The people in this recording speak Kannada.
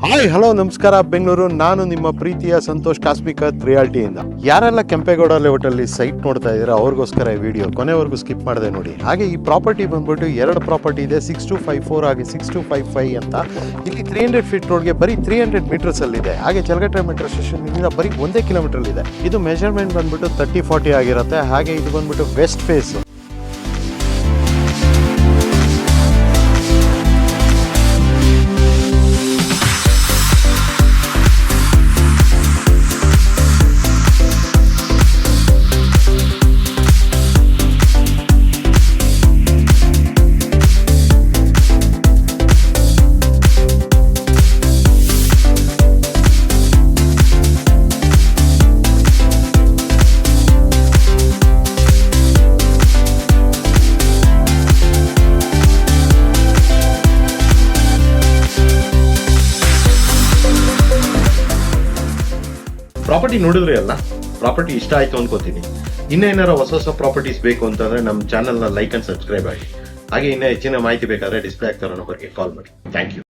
ಹಾಯ್ ಹಲೋ ನಮಸ್ಕಾರ ಬೆಂಗಳೂರು. ನಾನು ನಿಮ್ಮ ಪ್ರೀತಿಯ ಸಂತೋಷ್ ಕಾಸ್ಮಿಕತ್ ರಿಯಾಲಿಟಿಯಿಂದ. ಯಾರೆಲ್ಲ ಕೆಂಪೇಗೌಡ ಲೇಔಟಲ್ಲಿ ಸೈಟ್ ನೋಡ್ತಾ ಇದ್ದೀರಾ ಅವ್ರಿಗೋಸ್ಕರ ಈ ವಿಡಿಯೋ ಕೊನೆವರೆಗೂ ಸ್ಕಿಪ್ ಮಾಡದೆ ನೋಡಿ. ಹಾಗೆ ಈ ಪ್ರಾಪರ್ಟಿ ಬಂದ್ಬಿಟ್ಟು 2 ಪ್ರಾಪರ್ಟಿ ಇದೆ, 6254 ಹಾಗೆ 6255 ಅಂತ. ಇಲ್ಲಿ 300 ಫೀಟ್ ರೋಡ್ಗೆ ಬರೀ 300 ಮೀಟರ್ಸ್ ಅಲ್ಲಿ ಇದೆ. ಹಾಗೆ ಚಲಗಟ್ಟೆ ಮೆಟ್ರೋ ಸ್ಟೇಷನ್ ಇಂದ ಬರೀ 1 ಕಿಲೋಮೀಟರ್ ಇದೆ. ಇದು ಮೆಜರ್ಮೆಂಟ್ ಬಂದ್ಬಿಟ್ಟು 30-40 ಆಗಿರುತ್ತೆ. ಹಾಗೆ ಇದು ಬಂದ್ಬಿಟ್ಟು ವೆಸ್ಟ್ ಫೇಸ್. ಪ್ರಾಪರ್ಟಿ ನೋಡಿದ್ರಿ ಅಲ್ಲ, ಪ್ರಾಪರ್ಟಿ ಇಷ್ಟ ಆಯ್ತು ಅನ್ಕೋತೀನಿ. ಇನ್ನೇನಾರ ಹೊಸ ಪ್ರಾಪರ್ಟೀಸ್ ಬೇಕು ಅಂತಂದ್ರೆ ನಮ್ಮ ಚಾನಲ್ ನ ಲೈಕ್ ಅಂಡ್ ಸಬ್ಸ್ಕ್ರೈಬ್ ಆಗಿ. ಹಾಗೆ ಇನ್ನೂ ಹೆಚ್ಚಿನ ಮಾಹಿತಿ ಬೇಕಾದ್ರೆ ಡಿಸ್ಪ್ಲೇ ಆಗ್ತಾರೋ ನಂಬರ್ಗೆ ಕಾಲ್ ಮಾಡಿ. Thank you.